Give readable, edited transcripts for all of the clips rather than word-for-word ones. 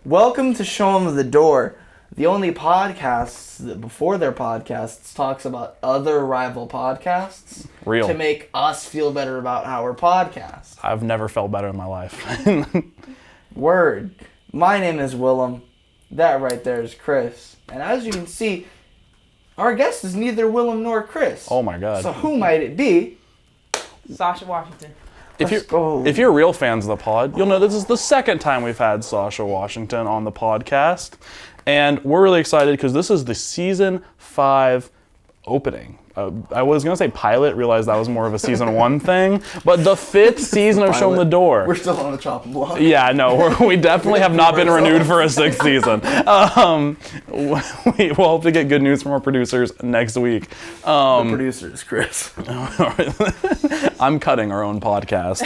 Welcome to Show Em The Dore, the only podcast that before their podcasts talks about other rival podcasts to make us feel better about our podcast. I've never felt better in my life. Word. My name is Willem. That right there is Chris. And as you can see, our guest is neither Willem nor Chris. Oh my god. So who might it be? Sacha Washington. If you're real fans of the pod, you'll know this is the second time we've had Sacha Washington on the podcast. And we're really excited because this is the season 5 opening. I was going to say pilot, realized that was more of a season 1 thing, but the 5th season of Show Em The Dore. We're still on the chopping block. Yeah, no, we definitely have not been renewed for a 6th season. We'll hope to get good news from our producers next week. The producers, Chris. I'm cutting our own podcast.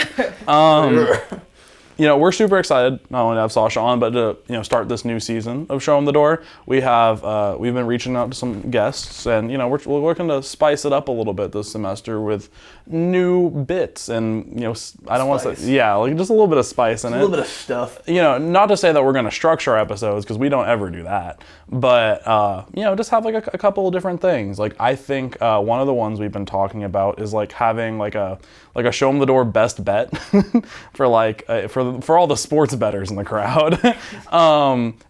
We're super excited not only to have Sacha on, but to start this new season of Show Em The Dore. We've been reaching out to some guests, and we're looking to spice it up a little bit this semester with new bits, and I don't want to say just a little bit of spice in it, a little bit of stuff. Not to say that we're going to structure episodes because we don't ever do that, but just have like a couple of different things. Like I think one of the ones we've been talking about is like having like a Show Em The Dore best bet for all the sports bettors in the crowd.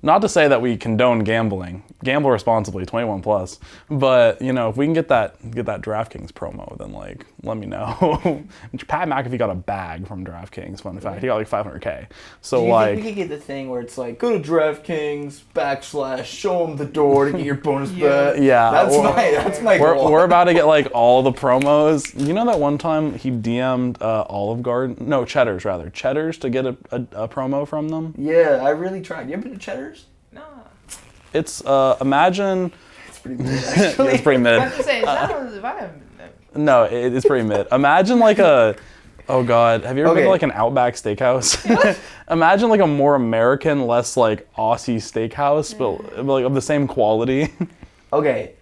Not to say that we condone gambling. Gamble responsibly, 21 plus. But if we can get that DraftKings promo, then let me know. Pat McAfee got a bag from DraftKings. Fun fact, he got like $500K. So do you think we could get the thing where it's like go to DraftKings / Show Em The Dore to get your bonus bet? Yeah, that's my goal. We're about to get like all the promos. You know that one time he DM'd Cheddar's to get a promo from them? Yeah, I really tried. You ever been to Cheddar's? No. It's imagine. It's pretty mid, actually. It's pretty mid. I was gonna say, if I haven't. No, it's pretty mid. Imagine like a. Oh God, have you ever been to like an Outback Steakhouse? Imagine like a more American, less like Aussie steakhouse, but like of the same quality. Okay.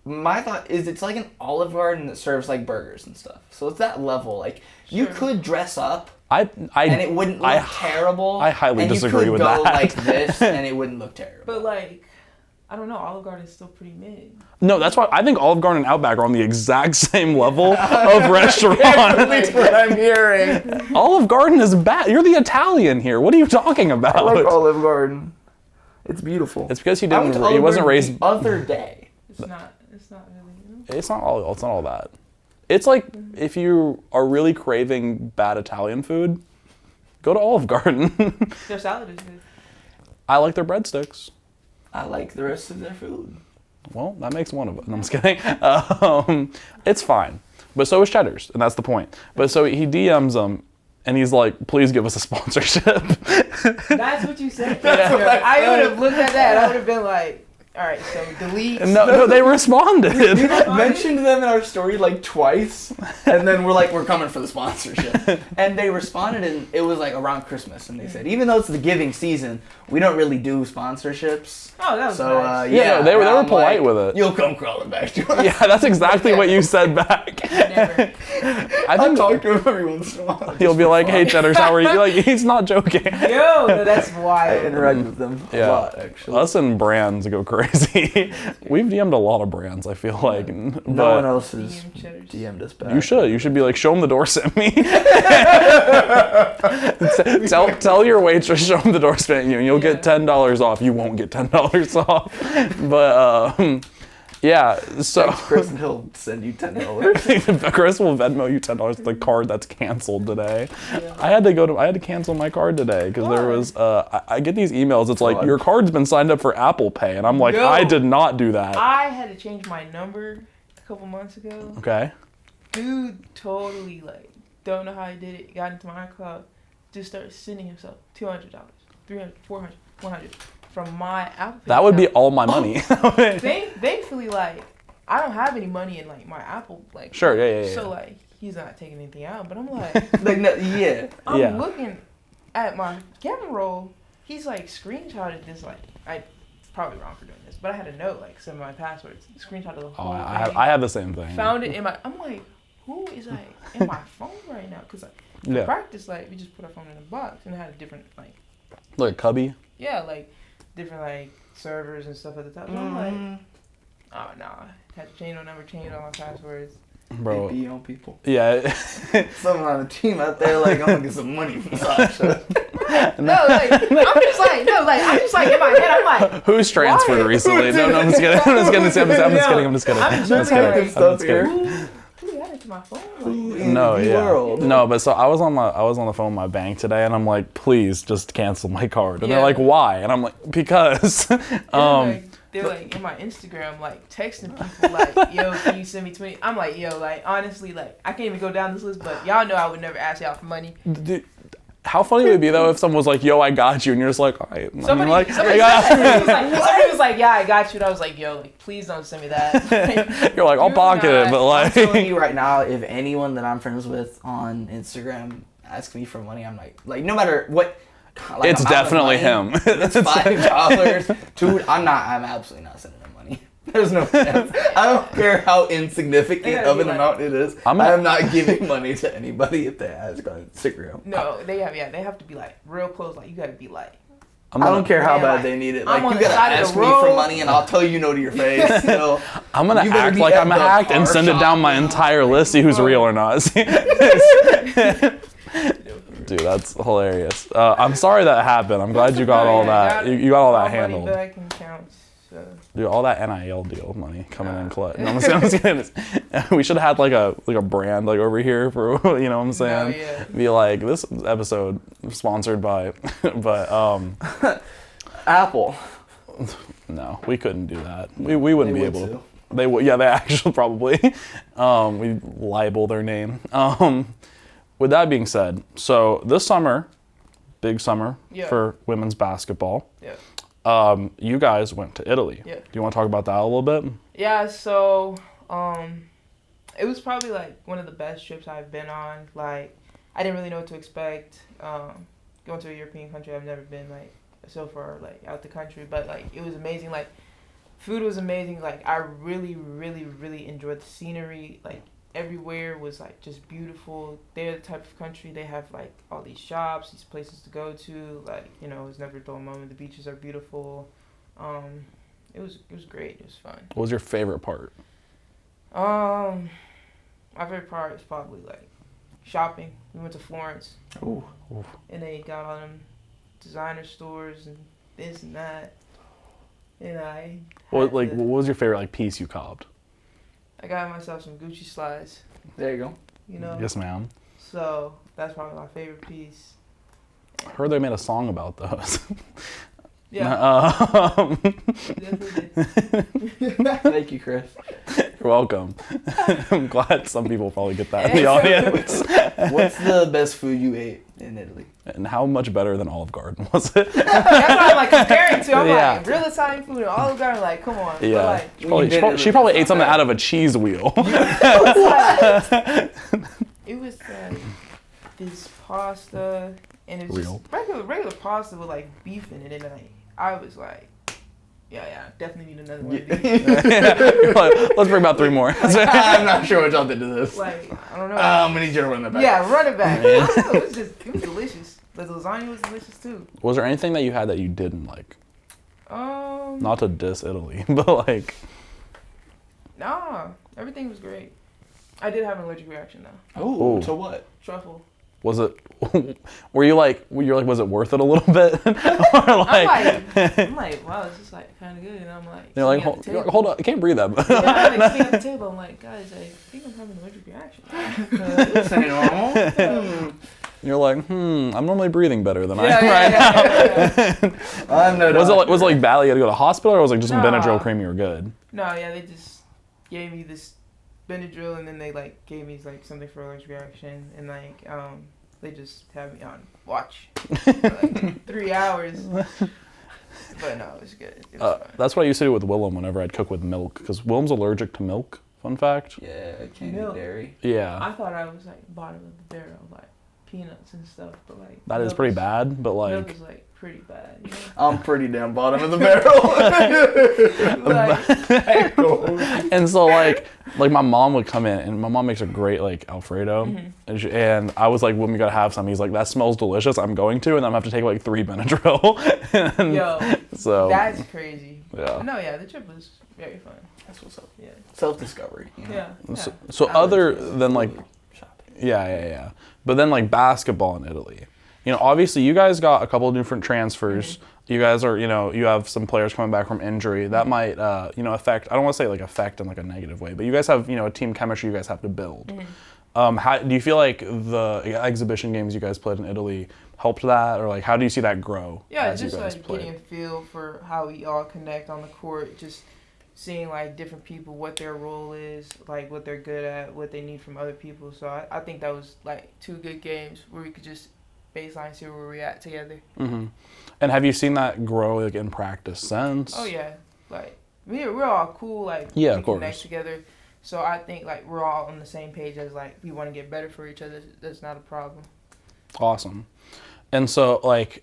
My thought is it's like an Olive Garden that serves like burgers and stuff. So it's that level. Like you could dress up and it wouldn't look terrible. I highly disagree with that. And you could go like this and it wouldn't look terrible. But like, I don't know, Olive Garden is still pretty mid. No, that's why I think Olive Garden and Outback are on the exact same level of restaurant. That's what I'm hearing. Olive Garden is bad. You're the Italian here. What are you talking about? I like Olive Garden. It's beautiful. It's because he wasn't raised the other day. It's not really. It's not all that. It's like if you are really craving bad Italian food, go to Olive Garden. Their salad is good. I like their breadsticks. I like the rest of their food. Well, that makes one of them. No, I'm just kidding. It's fine. But so is Cheddar's, and that's the point. But so he DMs them, and he's like, please give us a sponsorship. That's what you said. I would have looked at that. I would have been like, all right, so delete. No, they responded. We mentioned them in our story like twice, and then we're coming for the sponsorship. And they responded, and it was like around Christmas, and they said, even though it's the giving season, we don't really do sponsorships. Oh, that was so, nice. They were polite with it. You'll come crawling back to us. Yeah, that's exactly what you said back. Never. I'll talk to him every once in a while. He'll be like, hey, Cheddar's, how are you? Like, he's not joking. Yo, that's wild. I interact with them a lot, actually. Us and brands go crazy. We've DM'd a lot of brands, I feel like. But no one else has DM'd us back. You should be like, Show Em The Dore sent me. tell your waitress Show Em The Dore sent you, and you'll get $10 off. You won't get $10 off. But so text Chris and he'll send you $10. Chris will Venmo you $10 for the card that's canceled today. Yeah. I had to cancel my card today because there was I get these emails. It's like your card's been signed up for Apple Pay, and I'm like, I did not do that. I had to change my number a couple months ago. Okay. Dude, totally don't know how he did it. Got into my iCloud, just started sending himself $200, $300, $400, $100 from my Apple Pay. That would be all my money. Thankfully, I don't have any money in my Apple Sure, yeah. So he's not taking anything out, but I'm I'm looking at my camera roll. He's screenshotted this it's probably wrong for doing this, but I had to know some of my passwords. Screenshotted the whole thing. I have the same thing. Found it in my. I'm like, who is in my phone right now? Because practice we just put our phone in a box and it had a different like a cubby. yeah, like different like servers and stuff at the top. So I'm like, oh nah, had to change my number, change all my passwords. Bro, AP on people. Yeah. Someone on the team out there like, I'm gonna get some money from Sacha. No, like I'm just like in my head I'm like, who's transferred recently? No, I'm just kidding. I'm just kidding. Who added to my phone? No, yeah. No, but so I was on the phone with my bank today, and I'm like, please just cancel my card. And they're like, why? And I'm like, because. They're like in my Instagram, like texting people, like, yo, can you send me 20? I'm like, yo, like honestly, like I can't even go down this list, but y'all know I would never ask y'all for money. Dude, how funny would it be though if someone was like, yo, I got you, and you're just like, all right. Somebody was like, yeah, I got you, and I was like, yo, like, please don't send me that. You're like, I'll pocket it, but like. I'm telling you right now, if anyone that I'm friends with on Instagram asks me for money, I'm like no matter what. Like, it's definitely him. It's $5. Dude, I'm absolutely not sending them money. There's no chance. I don't care how insignificant of an amount it is. I am not giving money to anybody if they ask on Instagram. No, they have to be like real close. Like you gotta be like. I don't care how bad they need it. Like you gotta ask me for money and I'll tell you no to your face. So I'm gonna act like I'm hacked and send it down my entire list, see who's real or not. Dude, that's hilarious. I'm sorry that happened. I'm glad you got all that. You got all that handled. Money back in counts, so. Dude, all that NIL deal money coming in collect. No, I'm just kidding. We should have had like a brand like over here for you know what I'm saying. No, yeah. Be like this episode sponsored by, but Apple. No, we couldn't do that. We wouldn't be able to. They would. Yeah, they actually probably. We libel their name. With that being said, so this summer, big summer for women's basketball. Yeah. You guys went to Italy. Yeah. Do you want to talk about that a little bit? Yeah, so it was probably like one of the best trips I've been on. Like I didn't really know what to expect. Going to a European country, I've never been like so far like out the country, but like it was amazing. Like food was amazing. Like I really, really, really enjoyed the scenery. Like everywhere was like just beautiful. They're the type of country, they have like all these shops, these places to go to. Like, you know, it was never a dull moment. The beaches are beautiful. It was great. It was fun. What was your favorite part? My favorite part is probably like shopping. We went to Florence. Ooh. And they got all them designer stores and this and that. And what was your favorite like piece you copped? I got myself some Gucci slides. There you go. You know? Yes, ma'am. So that's probably my favorite piece. I heard they made a song about those. Yeah. Thank you, Chris. You're welcome. I'm glad some people probably get that in the audience. What's the best food you ate in Italy? And how much better than Olive Garden was it? That's what I'm like comparing to. I'm like, real Italian food and Olive Garden, like, come on. Yeah. Like, she probably ate something out of a cheese wheel. It was this pasta, and it was just regular pasta with like beef in it, and I was like, yeah, definitely need another one of these. Like, let's bring about 3 more. I'm not sure what y'all did to this. Like, I don't know. I'm gonna need you to run it back. Yeah, run it back. I don't know, it was delicious. The lasagna was delicious too. Was there anything that you had that you didn't like? Not to diss Italy, but like. Nah, everything was great. I did have an allergic reaction though. Oh, to what? Truffle. Was it? You're like, was it worth it a little bit? Or I'm like, wow, this is like kind of good, and I'm like, you're like, hold on, I can't breathe that. Yeah, I'm like sitting at the table. I'm like, guys, I think I'm having an allergic reaction. This ain't normal. You're like, I'm normally breathing better than I am right now. Was it like bad? You had to go to the hospital, or was it like just some Benadryl cream? You were good. No, yeah, they just gave me this Benadryl, and then they like gave me like something for allergic reaction, and like they just had me on watch for like 3 hours. But no, it was good. It was fun. That's what I used to do with Willem whenever I'd cook with milk, because Willem's allergic to milk. Fun fact. Yeah, I can't eat dairy. Yeah. I thought I was like bottom of the barrel, like peanuts and stuff, but like that is pretty bad, but like milk is like pretty bad. You know? I'm pretty damn bottom of the barrel. And so like like my mom would come in, and my mom makes a great like Alfredo, and I was like, when we gotta have some, he's like, that smells delicious. I'm going to, and then I'm gonna have to take like 3 Benadryl. Yo, so that's crazy. Yeah. No, yeah, the trip was very fun. That's what's up. Yeah. Self-discovery. You know? Yeah. So other than like, shopping. yeah. But then like basketball in Italy, you know, obviously you guys got a couple of different transfers. You guys are, you know, you have some players coming back from injury that might, you know, affect. I don't want to say like affect in like a negative way, but you guys have, you know, a team chemistry you guys have to build. How do you feel like the exhibition games you guys played in Italy helped that, or like how do you see that grow? Yeah, as just you guys like play? getting a feel for how we all connect on the court, just seeing like different people, what their role is, like what they're good at, what they need from other people. So I think that was like 2 good games where we could just baseline see where we're at together. And have you seen that grow like in practice since? Oh yeah, like we're all cool, like Yeah, we of course. connect together. So I think like we're all on the same page as like we want to get better for each other. That's not a problem. Awesome. And so like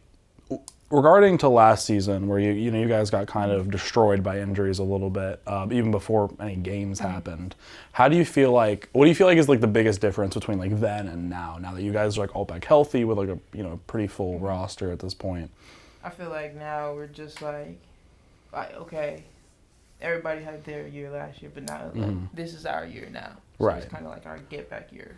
regarding to last season where you know you guys got kind of destroyed by injuries a little bit, even before any games happened. What do you feel like is like the biggest difference between like then and now that you guys are like all back healthy with like a, you know, pretty full roster at this point? I feel like now we're just like okay, everybody had their year last year, but now like, this is our year now. So Right. It's kind of like our get back year.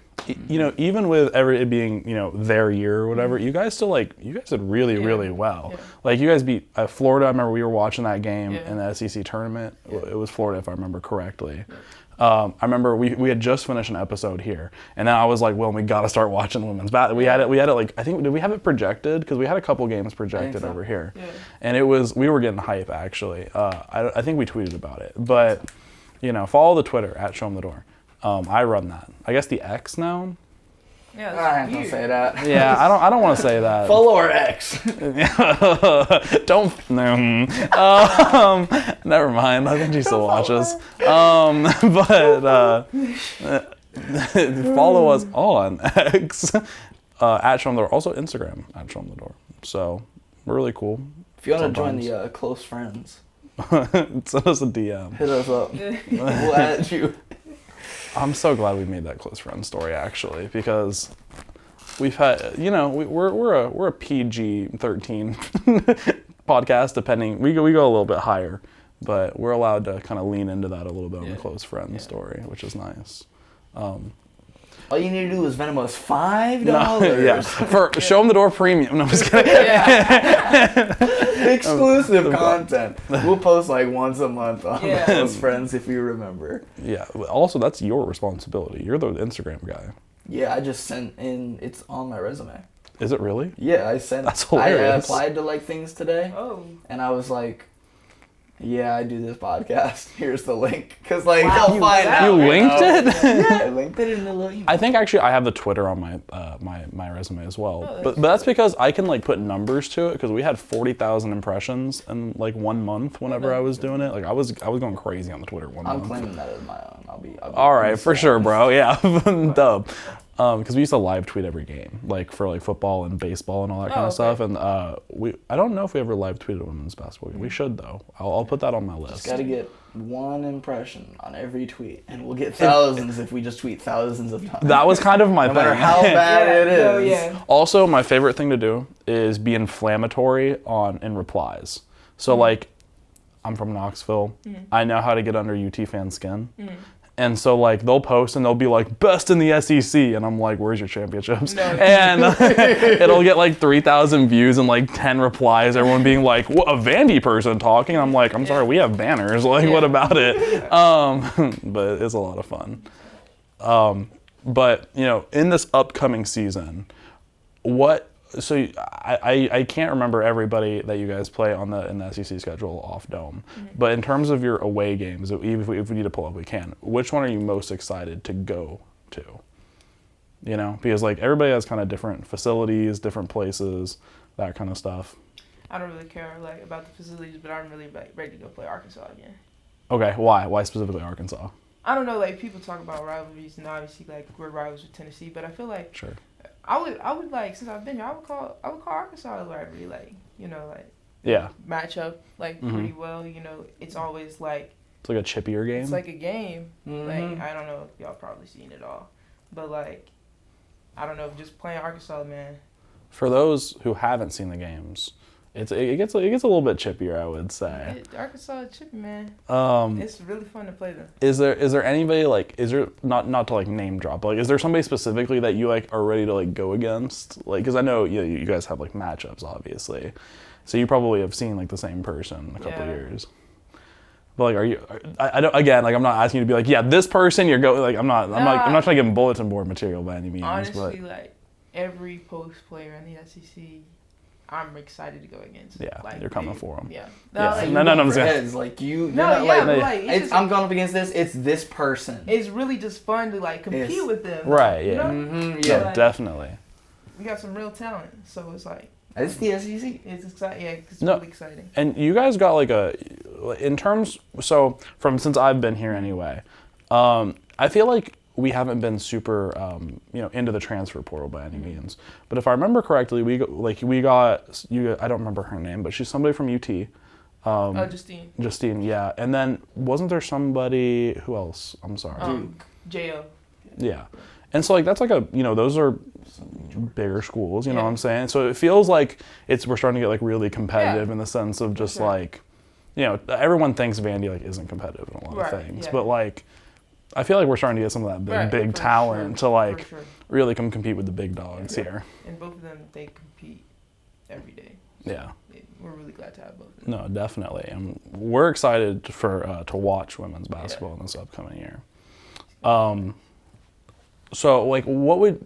You know, even with it being, you know, their year or whatever, you guys still you guys did really, really well. Yeah. Like you guys beat Florida. I remember we were watching that game Yeah. in the SEC tournament. Yeah. It was Florida, if I remember correctly. Yeah. I remember we had just finished an episode here, and then I was like, well, we got to start watching women's basketball. We had it like, I think, did we have it projected? Because we had a couple games projected over here. Yeah. And we were getting hype, actually. I think we tweeted about it. But, you know, follow the Twitter, at Show Em The Dore. I run that. I guess the X now? Yeah, I that's don't weird. say that. Yeah, I don't want to say that. Follow our ex. Don't. No. Never mind. I think she still watches. But follow us on X at Show Em The Dore. Also Instagram at Show Em The Dore. So we're really cool. If you want to join the close friends, send us a DM. hit us up. We'll add you. I'm so glad we made that close friend story, actually, because we've had, you know, we're a PG-13 podcast, depending. We go a little bit higher, but we're allowed to kind of lean into that a little bit on the close friend story, which is nice. All you need to do is Venmo us $5. Yeah, for Show Em The Dore Premium. No, I'm just kidding. Exclusive content. We'll post like once a month on Yeah. Close Friends if you remember. Yeah. Also, that's your responsibility. You're the Instagram guy. Yeah, I just sent in. It's on my resume. Is it really? Yeah, I sent. That's hilarious. I applied to like things today, and I was like, "Yeah, I do this podcast. Here's the link." Because like I'll find out. You linked it? Yeah, I linked it in the little email. I think actually I have the Twitter on my my resume as well, but that's because I can like put numbers to it because we had 40,000 impressions in like 1 month whenever I was doing it. Like I was going crazy on the Twitter one month. I'm claiming that as my own. I'll be All right, for sure, bro. Yeah, dub. Because we used to live tweet every game, like for like football and baseball and all that kind of stuff. And I don't know if we ever live tweeted a women's basketball game. We should though. I'll put that on my list. Just gotta get 1 impression on every tweet, and we'll get thousands if we just tweet thousands of times. That was kind of my no thing. matter how bad it is. Oh, yeah. Also, my favorite thing to do is be inflammatory in replies. So like, I'm from Knoxville. I know how to get under UT fans' skin. And so like they'll post and they'll be like best in the SEC, and I'm like, where's your championships? No. And it'll get like 3,000 views and like 10 replies. Everyone being like, what, a Vandy person talking? I'm like, I'm sorry, we have banners. Like, what about it? But it's a lot of fun. But you know, in this upcoming season, so I can't remember everybody that you guys play in the SEC schedule off dome, but in terms of your away games, even if we need to pull up, we can. Which one are you most excited to go to? You know, because like everybody has kind of different facilities, different places, that kind of stuff. I don't really care like about the facilities, but I'm really like ready to go play Arkansas again. Okay, why? Why specifically Arkansas? I don't know, like people talk about rivalries, and obviously like we're rivals with Tennessee, but I feel like Sure. I would like, since I've been here, I would call Arkansas a rivalry, like, you know, like Yeah. match up like pretty well. You know, it's always like It's like a chippier game. It's like a game. Like, I don't know if y'all probably seen it all, but like, I don't know, just playing Arkansas, man. For those who haven't seen the games, it gets a little bit chippier, I would say. Arkansas is chippy, man. It's really fun to play them. Is there anybody, like, is there, not to like name drop, but like, is there somebody specifically that you like are ready to like go against? Like, because I know you guys have like matchups, obviously, so you probably have seen like the same person in a couple of years. But like, I don't, again, like, I'm not asking you to be like, yeah, this person you're going, like, I'm not trying to give them bulletin board material by any means. Honestly, like, every post player in the SEC, I'm excited to go against. Yeah, like, you're coming for them. Yeah. I'm going up against this. It's this person. It's really just fun to like compete with them. Right. Yeah. You know? Yeah, like, definitely. We got some real talent, so it's like. It's the SEC. It's exciting. Yeah, it's really exciting. And you guys got like since I've been here anyway, I feel like we haven't been super, into the transfer portal by any means. But if I remember correctly, we got you. I don't remember her name, but she's somebody from UT. Justine. Justine, yeah. And then wasn't there somebody, who else? I'm sorry. J.O. Yeah. And so like that's like those are bigger schools, you know what I'm saying? So it feels like we're starting to get like really competitive in the sense of just like, everyone thinks Vandy like isn't competitive in a lot of things, but like I feel like we're starting to get some of that big talent to like really come compete with the big dogs here. And both of them, they compete every day. Yeah. We're really glad to have both of them. No, definitely. And we're excited to watch women's basketball in this upcoming year. So like what would,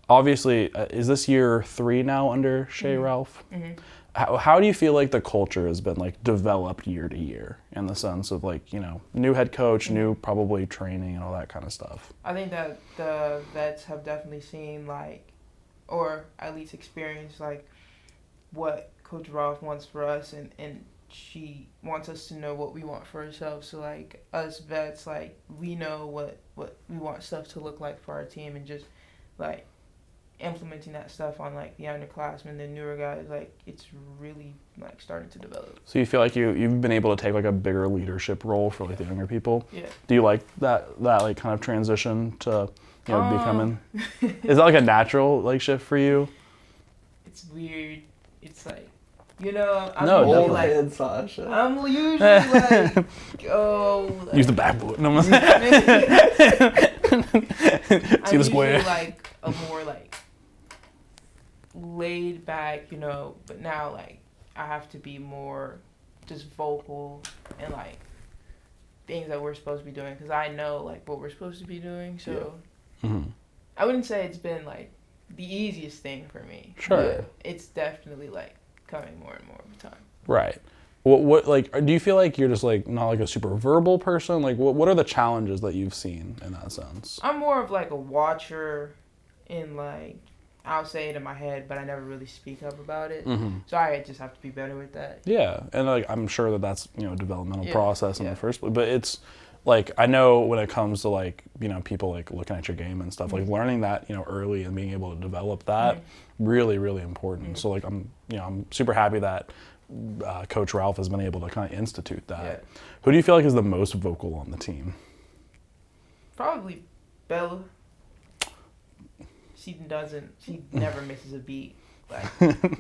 obviously, is this year 3 now under Shea Ralph? Mm-hmm. How do you feel like the culture has been like developed year to year in the sense of like, new head coach, new probably training and all that kind of stuff? I think that the vets have definitely seen like, or at least experienced like what Coach Ralph wants for us, and she wants us to know what we want for ourselves. So like us vets, like we know what we want stuff to look like for our team, and just like implementing that stuff on like the underclassmen, the newer guys, like it's really like starting to develop. So you feel like you've been able to take like a bigger leadership role for like the younger people? Yeah. Do you like that like kind of transition to becoming? Is that like a natural like shift for you? It's weird. It's like, I'm usually like, Sacha. I'm usually like, use the backboard. No, I'm usually like a more like laid back, but now like I have to be more just vocal and like things that we're supposed to be doing, because I know like what we're supposed to be doing. So I wouldn't say it's been like the easiest thing for me. Sure. It's definitely like coming more and more over time. Right. What like do you feel like you're just like not like a super verbal person? Like what are the challenges that you've seen in that sense? I'm more of like a watcher, and like I'll say it in my head, but I never really speak up about it. Mm-hmm. So I just have to be better with that. Yeah, and like I'm sure that's a developmental process in the first place, but it's like I know when it comes to like people like looking at your game and stuff, like learning that early and being able to develop that really, really important. So like I'm super happy that Coach Ralph has been able to kind of institute that. Who do you feel like is the most vocal on the team? Probably Bella. She never misses a beat. Like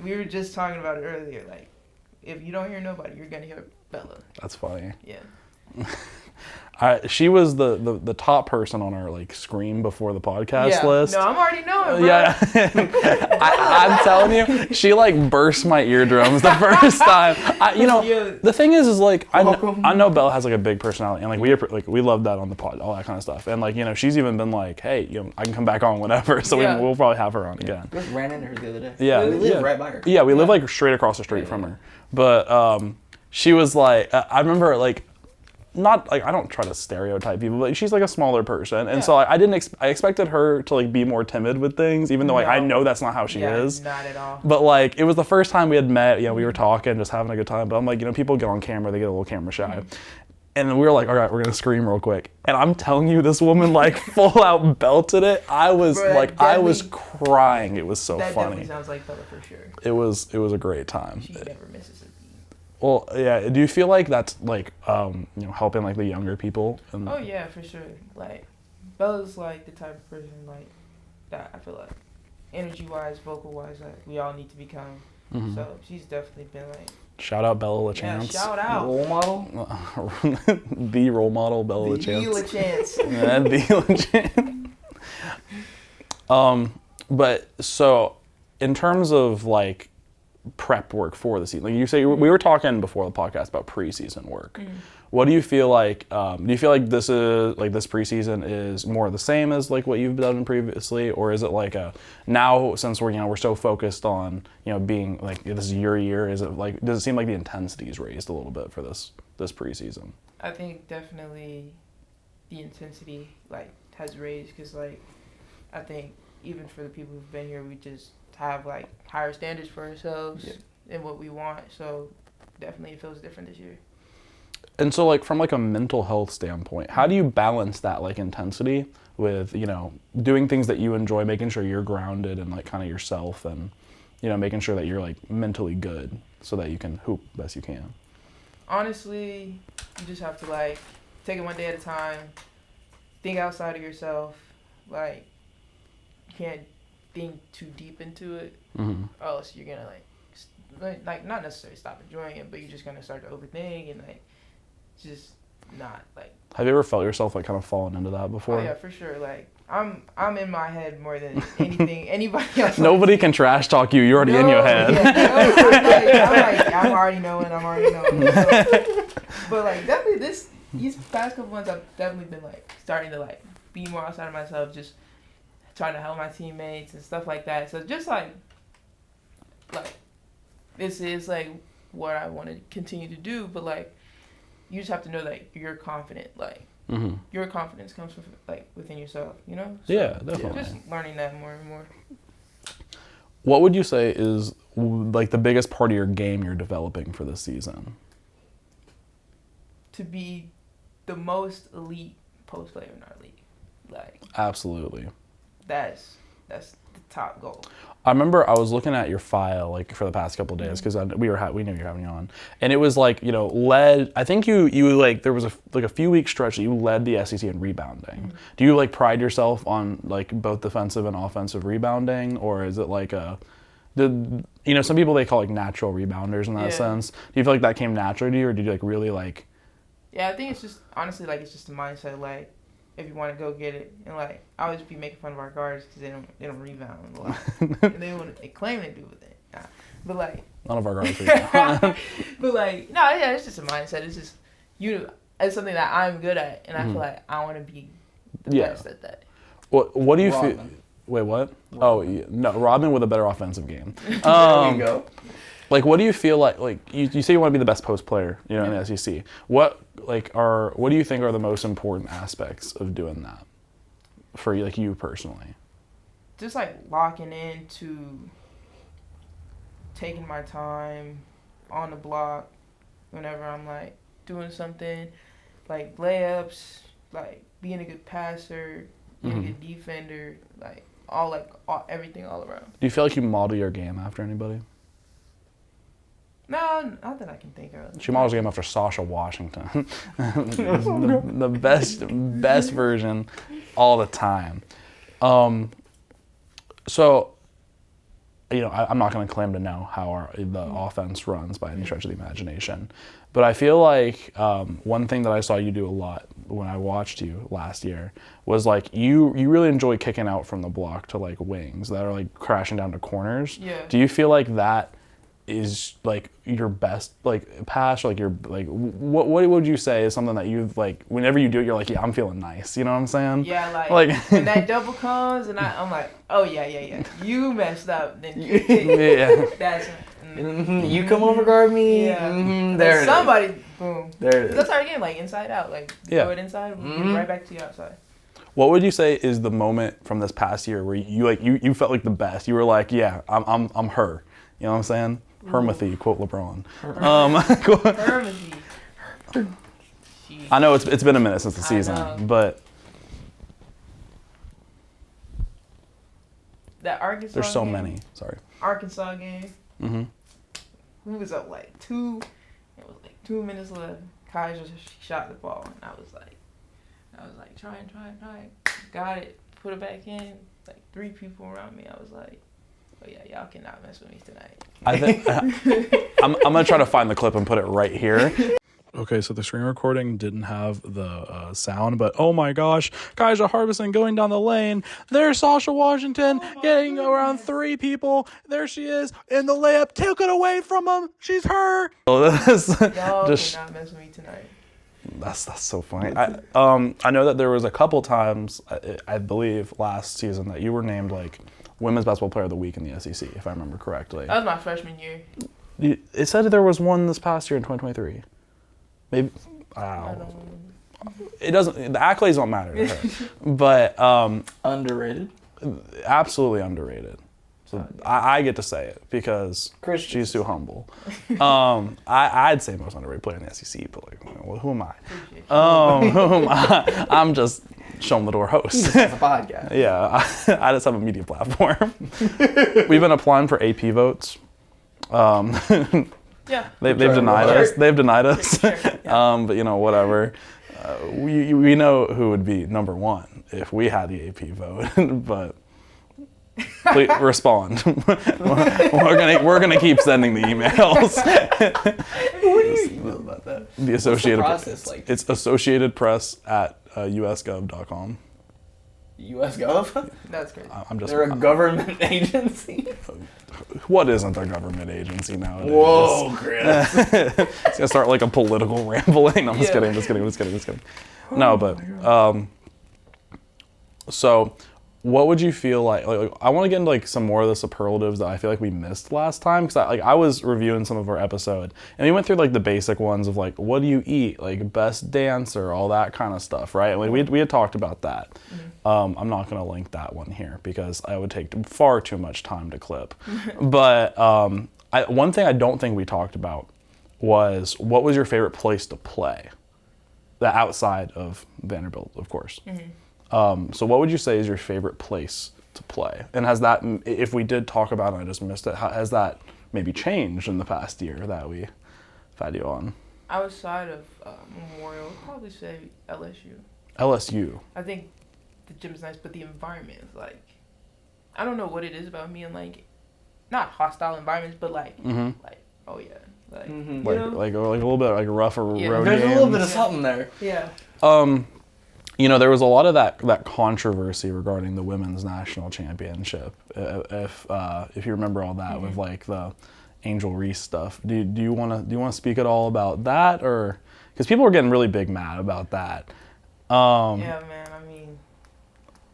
we were just talking about it earlier. Like if you don't hear nobody, you're gonna hear Bella. That's funny. Yeah. She was the top person on our like scream before the podcast list. No, I'm already knowing, bro. Yeah, I'm telling you, she like burst my eardrums the first time. The thing is like I know Bella has like a big personality, and like we love that on the pod, all that kind of stuff, and like she's even been like, hey, I can come back on whenever, so we'll probably have her on again. We ran into her the other day. Yeah, we live right by her. Yeah, we live like straight across the street from her, but she was like, I remember like. Not like I don't try to stereotype people, but she's like a smaller person, and so I expected her to like be more timid with things, even though like I know that's not how she is. Not at all. But like it was the first time we had met. We were talking, just having a good time. But I'm like, people get on camera, they get a little camera shy, and we were like, all right, we're gonna scream real quick. And I'm telling you, this woman like full out belted it. I was I was crying. It was so funny. That definitely sounds like Bella for sure. It was a great time. She never misses a beat. Well, yeah. Do you feel like that's like helping like the younger people? Oh yeah, for sure. Like Bella's like the type of person like that. I feel like energy wise, vocal wise, like we all need to become. Mm-hmm. So she's definitely been like. Shout out Bella LaChance. Yeah, shout out. Role model? The role model, Bella LaChance. The LaChance. Yeah, the LaChance. But so, in terms of like prep work for the season, like you say, we were talking before the podcast about preseason work. Mm. What do you feel like? Do you feel like this preseason is more the same as like what you've done previously, or is it like now since we're so focused on being like this is your year? Is it like does it seem like the intensity is raised a little bit for this preseason? I think definitely the intensity like has raised because like I think even for the people who've been here, we just have like higher standards for ourselves and what we want. So definitely it feels different this year. And so, like, from, like, a mental health standpoint, how do you balance that, like, intensity with, doing things that you enjoy, making sure you're grounded and, like, kind of yourself and, making sure that you're, like, mentally good so that you can hoop best you can? Honestly, you just have to, like, take it one day at a time, think outside of yourself. Like, you can't think too deep into it, or else you're going to, like, not necessarily stop enjoying it, but you're just going to start to overthink and, like, just not like. Have you ever felt yourself like kind of falling into that before? Oh yeah, for sure. Like I'm in my head more than anything. Anybody else. Nobody can trash talk you. You're already in your head. Yeah, I'm already knowing. So, but like definitely these past couple months I've definitely been like starting to like be more outside of myself, just trying to help my teammates and stuff like that. So just like this is like what I want to continue to do, but like. You just have to know that you're confident. Like your confidence comes from like within yourself. So, yeah, definitely. Just learning that more and more. What would you say is like the biggest part of your game you're developing for this season? To be the most elite post player in our league. Like absolutely. That's the top goal. I remember I was looking at your file like for the past couple of days because we knew you were having you on, and it was like led. I think you like there was a few week stretch that you led the SEC in rebounding. Mm-hmm. Do you like pride yourself on like both defensive and offensive rebounding, or is it like some people they call like natural rebounders in that sense? Do you feel like that came naturally to you, or did you like really like? Yeah, I think it's just honestly like it's just a mindset like. If you want to go get it, and like I always be making fun of our guards because they don't rebound a lot, and they claim they do with it, but like none of our guards rebound. But like no, yeah, it's just a mindset. It's just it's something that I'm good at, and I feel like I want to be the best at that. What do you feel? Wait, what? Robin. Oh yeah, no, Robin with a better offensive game. There you go. Like, what do you feel like you say you want to be the best post player, in the SEC. What do you think are the most important aspects of doing that for like you personally? Just like locking into taking my time on the block whenever I'm like doing something, like layups, like being a good passer, being a good defender, like everything all around. Do you feel like you model your game after anybody? No, not that I can think of. She models the game after Sacha Washington. the best version all the time. So, I'm not going to claim to know how the offense runs by any stretch of the imagination. But I feel like one thing that I saw you do a lot when I watched you last year was like you really enjoy kicking out from the block to like wings that are like crashing down to corners. Yeah. Do you feel like that is like your best like pass, or like your like what would you say is something that you've like whenever you do it you're like, yeah, I'm feeling nice, you know what I'm saying? Yeah, like when that double comes and I'm like, oh yeah, you messed up, then yeah. That's you come over guard me. Yeah. There somebody boom. There it is. That's our game, like inside out, like throw it inside, we'll get right back to you outside. What would you say is the moment from this past year where you felt like the best? You were like, yeah, I'm her. You know what I'm saying? Hermathy, quote LeBron. Hermathy. I know it's been a minute since the season, but that Arkansas. There's so game, many. Sorry. Arkansas game. Mm-hmm. We was up like 2 It was like 2 minutes left. Kai just shot the ball, and I was like, try. Got it. Put it back in. Like 3 people around me. I was like, oh yeah, y'all cannot mess with me tonight. I think I'm gonna try to find the clip and put it right here. Okay, so the screen recording didn't have the sound, but oh my gosh, Kaija Harbison going down the lane. There's Sacha Washington getting around 3 people. There she is in the layup. Took it away from him. She's her. Y'all cannot mess with me tonight. That's so funny. I know that there was a couple times, I believe last season, that you were named like Women's Basketball Player of the Week in the SEC, if I remember correctly. That was my freshman year. It said there was one this past year in 2023. Maybe. It doesn't. The accolades don't matter to her. But underrated. Absolutely underrated. So I get to say it because she's too humble. I'd say most underrated player in the SEC, but like, well, who am I? Who am I? I'm just Show Em The Dore host. It's a podcast. Yeah, I just have a media platform. We've been applying for AP votes. Yeah. They've denied us. They've denied us. But you know, whatever. We know who would be number 1 if we had the AP vote. But please respond. we're gonna keep sending the emails. What do you email about that? The Associated What's the process like? It's associatedpress@usgov.com. US Gov? That's crazy. They're a government agency. What isn't a government agency nowadays? Whoa, Chris. It's gonna start like a political rambling. I'm just kidding. No, but so what would you feel like I want to get into like some more of the superlatives that I feel like we missed last time, because I was reviewing some of our episode and we went through like the basic ones of like, what do you eat, like best dancer, all that kind of stuff, right? Like we had talked about that. Mm-hmm. I'm not going to link that one here because I would take far too much time to clip. But one thing I don't think we talked about was, what was your favorite place to play? The outside of Vanderbilt, of course. Mm-hmm. So what would you say is your favorite place to play? And has that, if we did talk about it and I just missed it, has that maybe changed in the past year that we've had you on? Outside of Memorial, I'd probably say LSU. LSU. I think the gym is nice, but the environment is like, I don't know what it is about me and like, not hostile environments, but like, like, oh yeah. Like, like a little bit like a rougher road There's games. a little bit of something there. Yeah. You know, there was a lot of that controversy regarding the women's national championship. If you remember all that with like the Angel Reese stuff. Do you want to speak at all about that, or because people were getting really big mad about that? Yeah, man. I mean,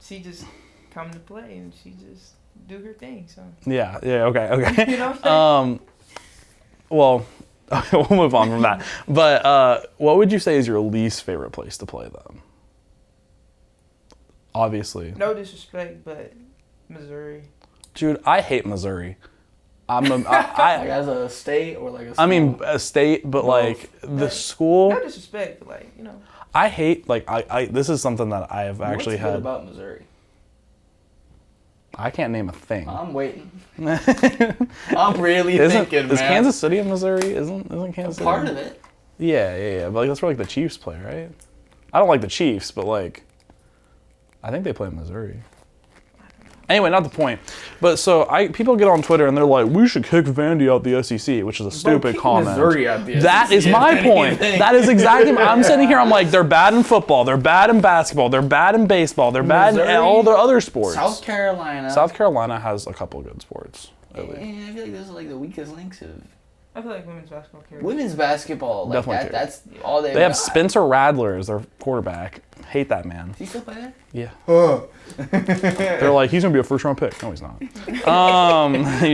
she just come to play and she just do her thing. So. Yeah. Okay. You know what I'm saying? Well, we'll move on from that. But what would you say is your least favorite place to play then? Obviously. No disrespect, but Missouri. Dude, I hate Missouri. Like as a state or like a school? I mean, a state, but like the school. No disrespect, but like, you know. I hate, like, I this is something that I have actually What's had. good about Missouri? I can't name a thing. I'm waiting. I'm really thinking, man. Is Kansas City in Missouri? Isn't Kansas City? Part of it. Yeah. But like, that's where like the Chiefs play, right? I don't like the Chiefs, but like, I think they play in Missouri. Anyway, not the point. But so people get on Twitter and they're like, we should kick Vandy out the SEC, which is a stupid comment. Missouri out the SEC. That is my point. That is exactly. I'm sitting here. I'm like, they're bad in football. They're bad in basketball. They're bad in baseball. They're bad in all the other sports. South Carolina. South Carolina has a couple of good sports. I feel like those are like the weakest links of. I feel like women's basketball carries. Women's basketball, like Definitely that's all they. They have Spencer Radler as their quarterback. Hate that man. Does he still play there? Yeah. They're like, he's gonna be a first round pick. No, he's not. He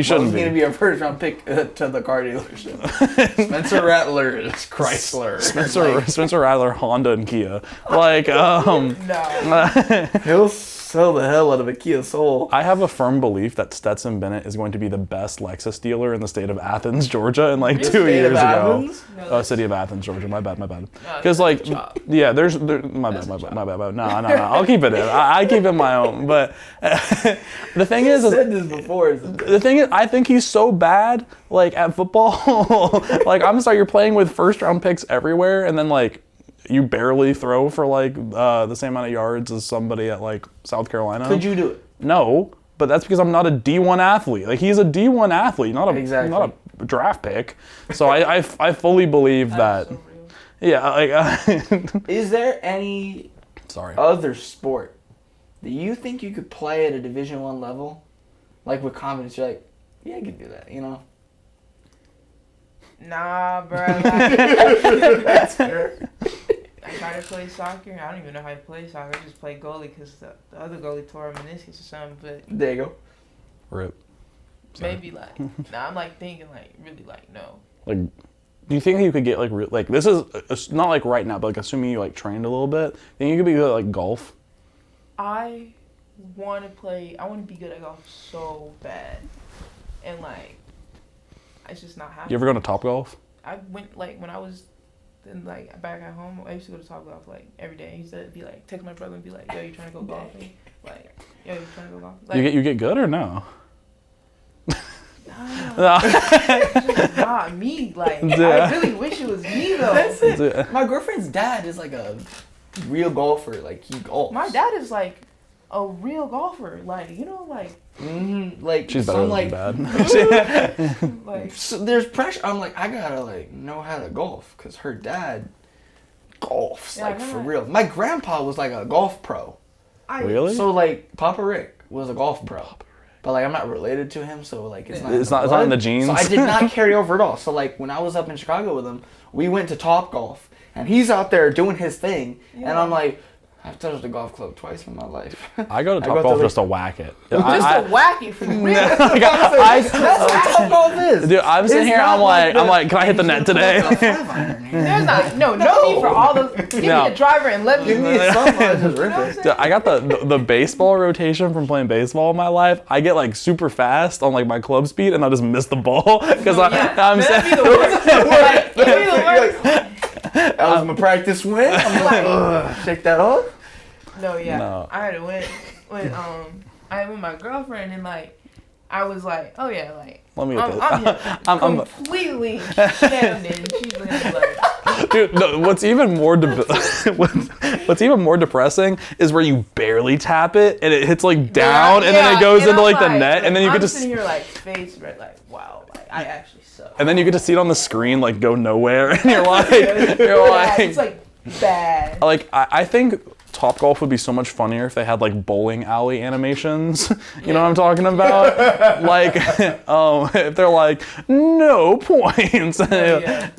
shouldn't be. He's gonna be a first round pick to the car dealership. Spencer Rattler is Chrysler. Spencer Rattler, Honda and Kia. Like, No. He'll sell the hell out of a Kia Soul. I have a firm belief that Stetson Bennett is going to be the best Lexus dealer in the state of Athens, Georgia, in like 2 years ago. No, city of Athens, Georgia. My bad. Because like, yeah, there's my bad. No, I'll keep it in. I keep it my own. But the thing is, said this before. The thing is, I think he's so bad, like at football. Like, I'm sorry, you're playing with first round picks everywhere, and then like you barely throw for like the same amount of yards as somebody at like South Carolina. Could you do it? No, but that's because I'm not a D1 athlete. Like, he's a D1 athlete, not a draft pick. So I fully believe that. So Yeah, like. Is there any other sport that you think you could play at a Division I level, like with confidence? You're like, yeah, I could do that. You know. Nah, bro. That's fair. I tried to play soccer. I don't even know how to play soccer. I just play goalie because the other goalie tore a meniscus or something. But there you go. Rip. Maybe like, nah. I'm like thinking like really like no. Like, do you think you could get like this is not like right now, but like assuming you like trained a little bit, think you could be good at like golf? I want to be good at golf so bad, and like, it's just not happening. You ever go to Top Golf? I went like when I was like back at home. I used to go to Top Golf like every day. I used to be like text my brother and be like, "Yo, you trying to go golfing?" Like, "Yo, you trying to go golf?" Like, you get good or no? Nah, it's just not me. Like, I really wish it was me though. That's it. My girlfriend's dad is like a real golfer. Like, he golfs. My dad is like a real golfer. Like, you know, like. Like, she's better than bad. Like, so there's pressure. I'm like, I gotta like know how to golf because her dad golfs like for real. My grandpa was like a golf pro. Really? So like Papa Rick was a golf pro. But like I'm not related to him, so like it's not. It's not in the genes. So I did not carry over at all. So like when I was up in Chicago with him, we went to Top Golf, and he's out there doing his thing, and I'm like, I've touched a golf club twice in my life. I go to Top Golf just to whack it. To whack it for real. That's what Top Golf is. Dude, I'm sitting here. I'm like, can I hit the net today? There's no need for all those. Give me a driver and let me. Give me something. Just rip it. Dude, I got the baseball rotation from playing baseball in my life. I get like super fast on like my club speed, and I just miss the ball because I'm that'd be the worst. That'd be the worst. That was my practice win. I'm like, shake that off. No. I had to win when I had with my girlfriend, and like I was like, oh yeah, like let me I'm completely shammed, and she's looking like. Dude, no, what's even more depressing is where you barely tap it and it hits like down and then it goes into like the net, and then you get to sitting here like face red, like wow, like I actually suck. And then you get to see it on the screen like go nowhere, and you're like, it's like bad. Like I think Top Golf would be so much funnier if they had like bowling alley animations. You know what I'm talking about? Like, if they're like, no points. Dude,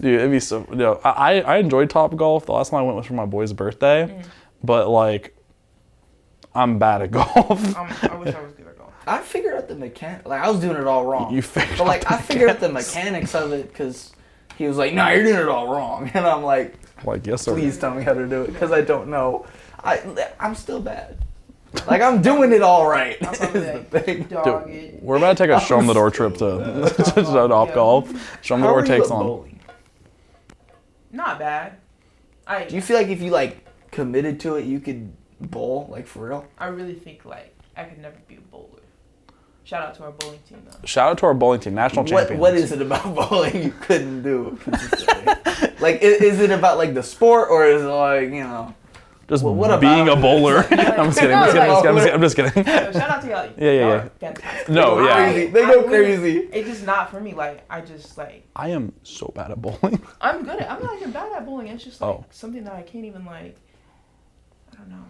it'd be so. You know, I enjoyed Top Golf. The last time I went was for my boy's birthday, but like, I'm bad at golf. I wish I was good at golf. I figured out the mechanics. Like I was doing it all wrong. You figured, but like I figured out the mechanics of it because he was like, "No, you're doing it all wrong," and I'm like, yes, sir. Please tell me how to do it because I don't know. I'm still bad. Like I'm doing it all right. Dude, we're about to take a Show Em The Dore trip to Top Golf. Show Em The Dore takes on. Bowling? Not bad. Do you feel like if you like committed to it, you could bowl like for real? I really think like I could never be a bowler. Shout out to our bowling team though. Shout out to our bowling team, national champions. What is it about bowling you couldn't do consistently? Like is it about like the sport or is it like, you know? Just being a bowler. I'm just kidding. Shout out to y'all. Yeah. Fantastic. No, yeah. They go crazy. It's just not for me. Like I just like. I am so bad at bowling. I'm not even bad at bowling. It's just like something that I can't even like. I don't know.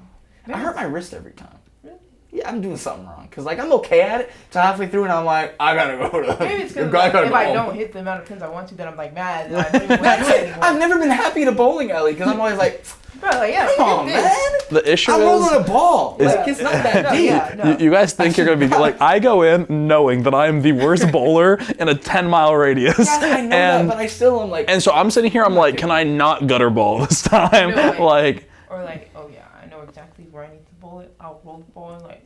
I hurt my wrist every time. Really? Yeah, I'm doing something wrong. Cause like I'm okay at it. So halfway through and I'm like, I gotta go to. Maybe it's because like, if I don't hit the amount of pins I want to, then I'm like mad. And I don't even want to do it anymore. I've never been happy at a bowling alley because I'm always like. Bro, like, yeah, come on, man. The issue I'm rolling a ball. Like, it's not that deep. You guys think you're going to be like, I go in knowing that I am the worst bowler in a 10-mile radius. Yeah, I know that, but I still am like. And so I'm sitting here, I'm like, can I not gutter ball this time? Or like, oh yeah, I know exactly where I need to out rollerball, like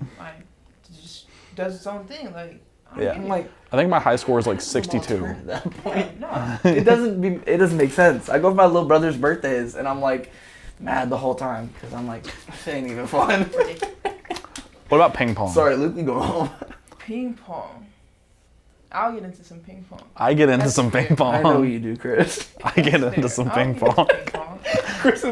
just does its own thing. Like Yeah. Like, I think my high score is like 62. at that point. no. It doesn't make sense. I go for my little brother's birthdays and I'm like mad the whole time because I'm like, this ain't even fun. What about ping pong? Sorry, Luke, we go home. Ping pong. I'll get into some ping pong. I get into That's some fair. ping pong. I know you do, Chris. I get That's into fair. some I'll ping get into pong. ping pong. Chris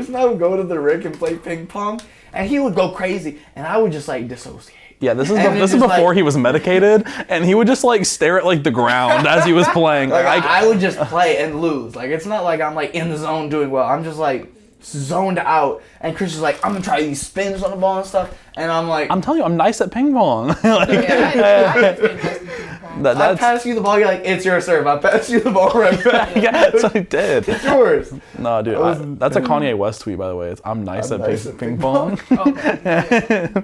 and I would go to the Rick and play ping pong, and he would go crazy, and I would just like dissociate. Yeah, this is And this then is just, before like- he was medicated, and he would just like stare at like the ground as he was playing. Like Like, I would just play and lose. Like it's not like I'm like in the zone doing well. I'm just like zoned out, and Chris is like, I'm gonna try these spins on the ball and stuff, and I'm like, I'm telling you, I'm nice at ping pong. Like, Yeah, I played ping pong. that, I that's pass you the ball, you're like, it's your serve. I pass you the ball right back. yeah, that's what I did. It's yours. No, dude, that's a Kanye West tweet, by the way. It's I'm nice I'm at nice ping, at ping ping pong. Okay.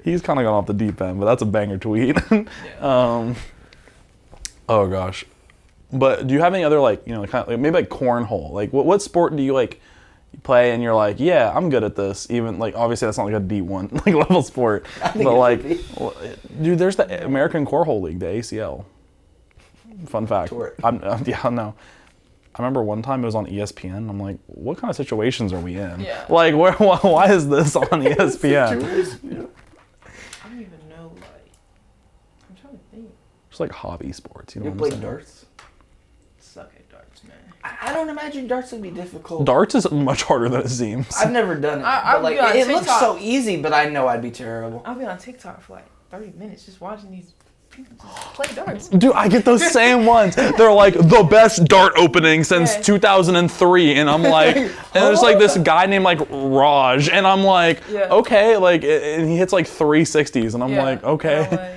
He's kind of gone off the deep end, but that's a banger tweet. Oh gosh, but do you have any other like kind of like maybe like cornhole? Like what sport do you like play and you're like, yeah, I'm good at this. Even like obviously that's not like a D1 like level sport, think but it like, should well, dude, there's the American Cornhole League, the ACL. Fun fact. Tour. Yeah, no. I remember one time it was on ESPN. I'm like, what kind of situations are we in? Yeah. Like, why is this on ESPN? I don't even know, like, I'm trying to think. It's like hobby sports, you know You what play I'm saying? darts? Suck at darts, man. I don't imagine darts would be difficult. Darts is much harder than it seems. I've never done it. I but like would be on it looks TikTok. so easy, but I know I'd be terrible. I'll be on TikTok for like 30 minutes just watching these people just play darts. Dude, I get those same ones. They're like the best dart opening since Yeah. 2003, and I'm like, and there's like this guy named like Raj, and I'm like, Yeah. okay, like, and he hits like 360s, and I'm Yeah. like, okay. And I'm like,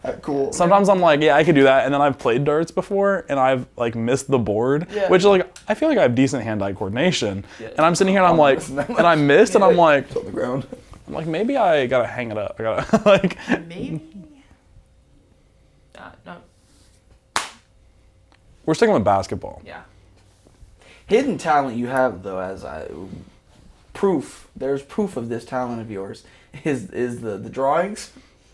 oh. Cool. Sometimes I'm like, yeah, I could do that, and then I've played darts before, and I've like missed the board, Yeah. which like I feel like I have decent hand-eye coordination, and I'm sitting here and I'm like, missing that and I missed, and I'm like, It's on the ground. maybe I gotta hang it up. I gotta like. Maybe. No. We're sticking with basketball. Yeah. Hidden talent you have though, as proof. There's proof of this talent of yours. Is the drawings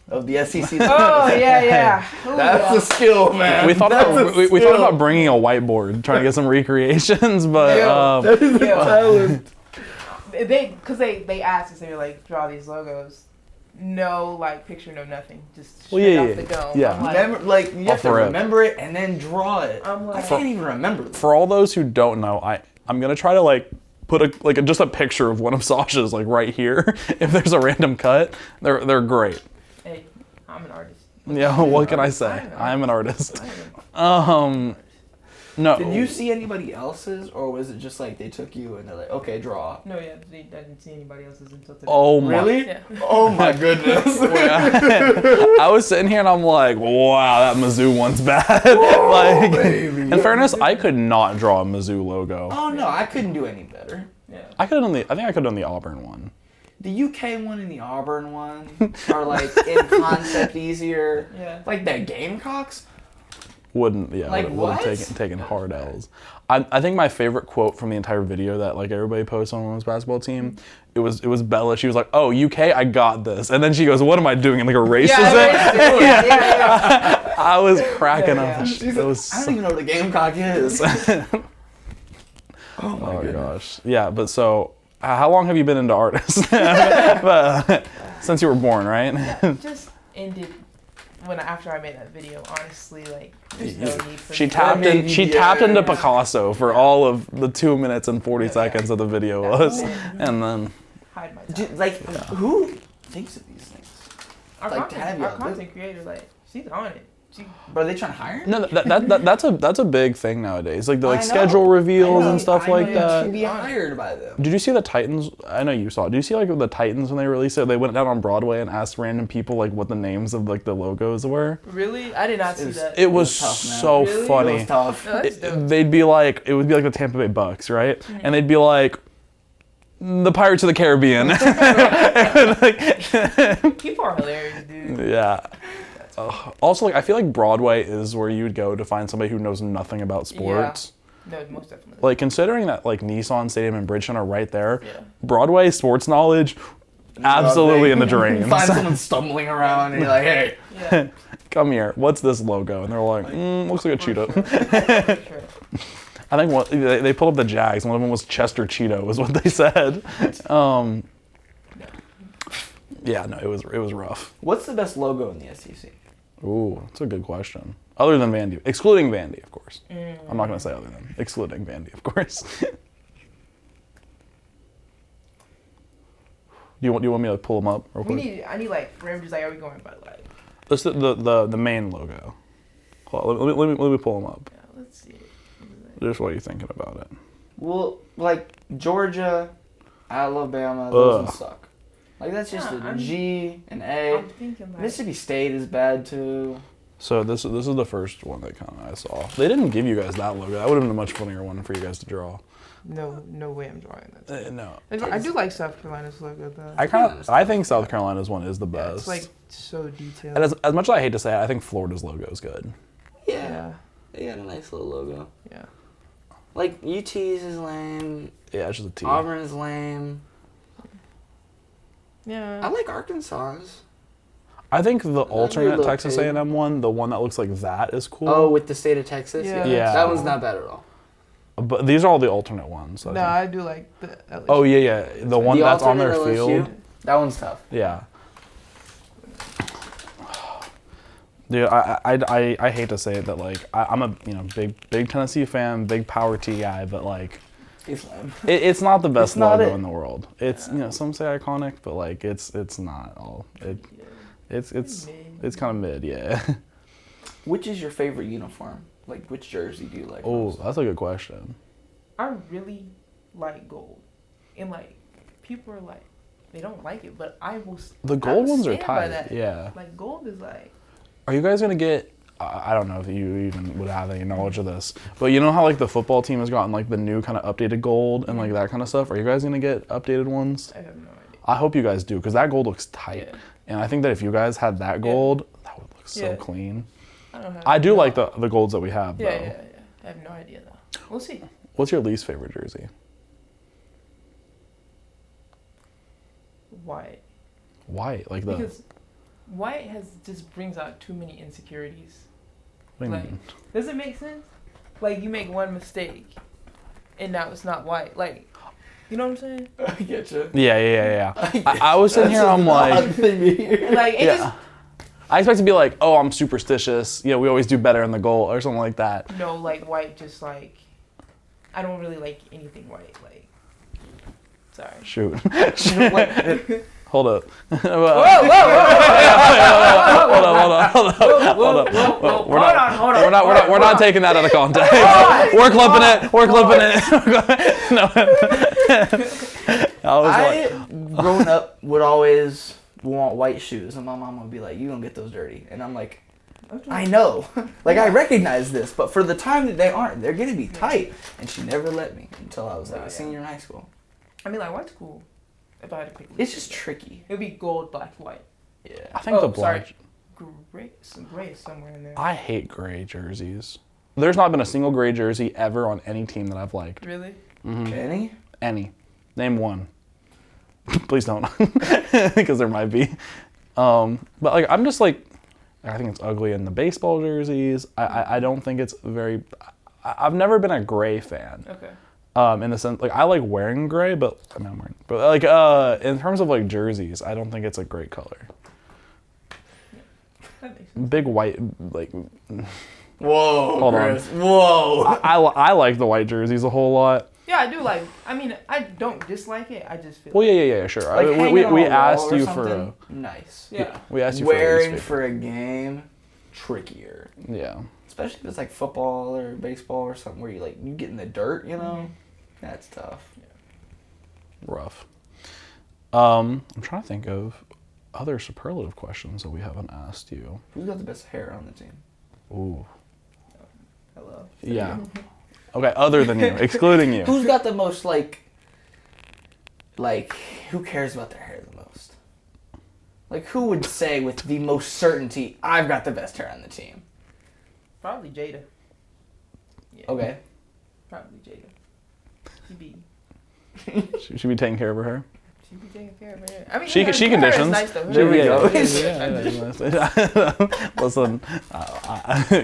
of the SEC. Oh yeah. Ooh, That's yeah. a skill, man. We thought That's about a we thought skill. about bringing a whiteboard, trying to get some recreations, but Yeah. That is a Yeah. talent. They asked us, they were like, draw these logos. No like picture, no nothing. Just Well, straight yeah, off yeah, the dome. yeah. I'm like, Remember, like you have to Off a rip. remember it and then draw it. I'm I like, can't even remember this. for all those who don't know, I'm gonna try to like put just a picture of one of Sasha's like right here. If there's a random cut, they're great. hey, I'm an artist. Yeah, what can I say? I am an artist. No. Did you see anybody else's, or was it just like they took you and they're like, okay, draw? No, yeah, I didn't see anybody else's until today. Oh my. Really? Yeah. Oh my goodness. I was sitting here and I'm like, wow, that Mizzou one's bad. Like, baby. in fairness, I could not draw a Mizzou logo. Oh no, I couldn't do any better. Yeah. I think I could have done the Auburn one. The UK one and the Auburn one are like in concept easier. Yeah. Like that Gamecocks. Wouldn't Like what? taken hard L's. I think my favorite quote from the entire video that like everybody posts on women's basketball team, it was Bella. She was like, "Oh, UK, I got this," and then she goes, "What am I doing?" And like erases it. Yeah. I was cracking Yeah, up. yeah. She's It like, was I don't even know what a Gamecock is. Oh my oh goodness. gosh, yeah. But so, how long have you been into artists? But, since you were born, right? Just ended after I made that video. Honestly, like there's no need for She me. tapped That in. made She you- tapped yeah. into Picasso for all of the 2 minutes and 40 seconds of the video was, and then hide my Do- talent. like who thinks of these things? Our like, to have content, you our out there. content creator, like she's on it. She, But are they trying to hire? no, that's a big thing nowadays. Like the I like know. schedule reveals I know. and stuff I like know that. To be hired by them. Did you see the Titans? I know you saw it. Did you see like the Titans when they released it? They went down on Broadway and asked random people like what the names of like the logos were. really? I did not see that. It was tough, man. so Really? It funny. was tough. No, that's dope. They'd be like, it would be like the Tampa Bay Bucks, right? And they'd be like, the Pirates of the Caribbean. People are hilarious, dude. Yeah. Also, like I feel like Broadway is where you'd go to find somebody who knows nothing about sports. No, most definitely. Like, considering that, like, Nissan Stadium and Bridgestone are right there, Yeah. Broadway sports knowledge, absolutely in the drains. Find someone stumbling around and you're like, hey. Yeah. Come here, what's this logo? And they're like, looks like a Cheeto. Sure. I think they pulled up the Jags. One of them was Chester Cheeto, was what they said. Yeah, no, it was rough. What's the best logo in the SEC? Ooh, that's a good question. Other than Vandy, excluding Vandy, of course. I'm not gonna say other than, excluding Vandy, of course. Do you want me to pull them up real quick? I need like parameters. Like, are we going by like? That's the main logo. Hold on, let me pull them up. Yeah, let's see. Just what are you thinking about it? Well, like Georgia, Alabama, those ones suck. Like that's just a G, an A. I'm thinking like Mississippi State is bad too. So this is the first one that kind of I saw. They didn't give you guys that logo. That would have been a much funnier one for you guys to draw. no way I'm drawing that. No. I do like South Carolina's logo though. I think South Carolina's one is the best. Yeah, it's like so detailed. And as much as I hate to say it, I think Florida's logo is good. Yeah. They got a nice little logo. Yeah. Like UT's is lame. Yeah, it's just a T. Auburn is lame. Yeah. I like Arkansas's. I think the alternate look Texas good. A&M one, the one that looks like that, is cool. Oh, with the state of Texas? Yeah. Yeah. That one's not bad at all. But these are all the alternate ones. No, I do like the LSU. Oh, yeah. The one The that's on their alternate LSU? field. That one's tough. Yeah. Dude, I hate to say it that like I'm a big Tennessee fan, big Power T guy, but like It's lame. it's not the best It's not logo it. in the world. It's some say iconic, but like it's not all. It's kind of mid, yeah. Which is your favorite uniform? Like, which jersey do you like Oh, most? that's a good question. I really like gold, and like people are like they don't like it, but I will. The gold ones are stand by tight. that. Yeah. Like gold is like. Are you guys gonna get? I don't know if you even would have any knowledge of this, but you know how like the football team has gotten like the new kind of updated gold and like that kind of stuff. Are you guys gonna get updated ones? I have no idea. I hope you guys do because that gold looks tight, Yeah. and I think that if you guys had that gold, that would look so Yeah. clean. I do like the golds that we have though. Yeah. I have no idea though. We'll see. What's your least favorite jersey? White. White, like the. Because white just brings out too many insecurities. What do you Like, mean? does it make sense? Like you make one mistake, and now it's not white. Like, you know what I'm saying? I get you. Yeah. I was sitting here, I'm like, Like it yeah. just I expect to be like, oh, I'm superstitious. You know, we always do better in the goal or something like that. no like white. Just like I don't really like anything white. Like, sorry. Shoot. Like, Hold up. Whoa! Hold up. We're not taking that out of context. We're clipping it. No. I growing up would always want white shoes, and my mom would be like, "You gonna get those dirty?" And I'm like, I know, like I recognize this, but for the time that they aren't, they're gonna be tight. And she never let me until I was like a senior in high school. I mean, like white's cool. If I had to pick, It's just tricky. It would be gold, black, white. Yeah. I think the black. Gray is somewhere in there. I hate gray jerseys. There's not been a single gray jersey ever on any team that I've liked. Really? Any? Any. Name one. Please don't, because there might be. But like, I'm just like, I think it's ugly in the baseball jerseys. I don't think it's very. I've never been a gray fan. Okay. In the sense, like I like wearing gray, but I mean I'm wearing. But like in terms of like jerseys, I don't think it's a great color. That makes sense. Big white, like. Whoa, Hold on. Chris. Whoa. I like the white jerseys a whole lot. Yeah, I do like. I mean, I don't dislike it. I just feel. Well, yeah, sure. Like hanging on we a wall asked or you something? for Nice. Yeah. we asked you Wearing for for a game, trickier. yeah. Especially if it's like football or baseball or something where you get in the dirt, you know? That's tough. Rough. I'm trying to think of other superlative questions that we haven't asked you. Who's got the best hair on the team? Ooh. Hello. Yeah. Okay, other than you, excluding you. Who's got the most like who cares about their hair the most? Like who would say with the most certainty, I've got the best hair on the team? Probably Jada. Yeah. Okay. Probably She should be taking care of her hair. She be taking care of her. I mean, she conditions. Nice though. There we go. Listen,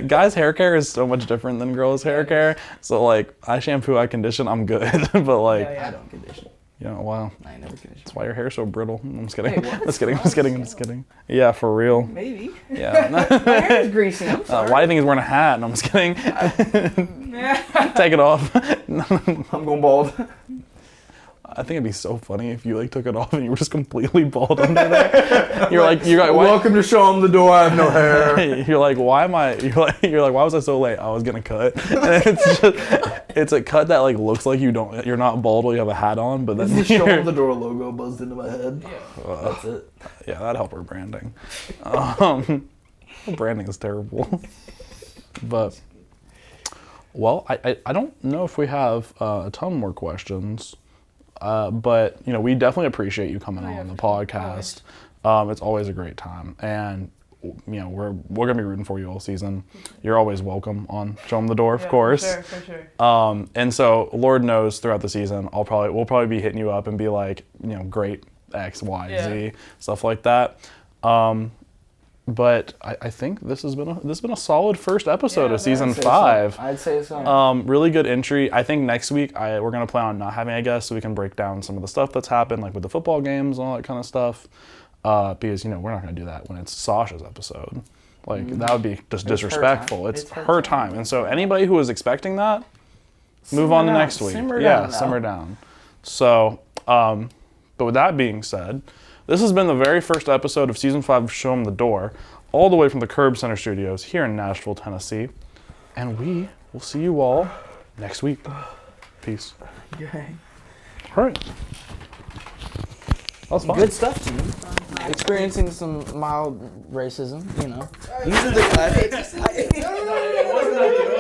guys' hair care is so much different than girls' hair care. So like, I shampoo, I condition, I'm good. But like, I don't condition. You know, wow. I never condition. That's why your hair's so brittle. I'm just kidding. Hey, I'm just kidding. Yeah, for real. Maybe. Yeah. My hair is greasy. I'm sorry. Why do you think he's wearing a hat? No, I'm just kidding. Take it off. I'm going bald. I think it'd be so funny if you like took it off and you were just completely bald under there. You're like, welcome to Show Em The Dore. I have no hair. You're like, why am I? You're like, why was I so late? I was gonna cut. And it's a cut that like looks like you're not bald while you have a hat on, but then the Show Em The Dore logo buzzed into my head. Yeah. That's it. Yeah, that'd help our branding. Branding is terrible. But well, I don't know if we have a ton more questions. But you know, we definitely appreciate you coming on the podcast. It's always a great time, and you know, we're gonna be rooting for you all season. You're always welcome on Show Em The Dore, of course. For sure. And so, Lord knows, throughout the season, we'll probably be hitting you up and be like, you know, great X, Y, Z, stuff like that. But I think this has been a solid first episode of season 5. So. I'd say so. Really good entry. I think next week we're gonna plan on not having a guest so we can break down some of the stuff that's happened, like with the football games and all that kind of stuff. Because you know we're not gonna do that when it's Sasha's episode. Like that would be just disrespectful. It's her time. And so anybody who was expecting that, move on to next week. Simmer down. So, but with that being said. This has been the very first episode of Season 5 of Show Em The Dore, all the way from the Curb Center Studios here in Nashville, Tennessee. And we will see you all next week. Peace. Okay. All right. That was fun. Good stuff, team. Experiencing some mild racism, you know. These are the classics. No, it wasn't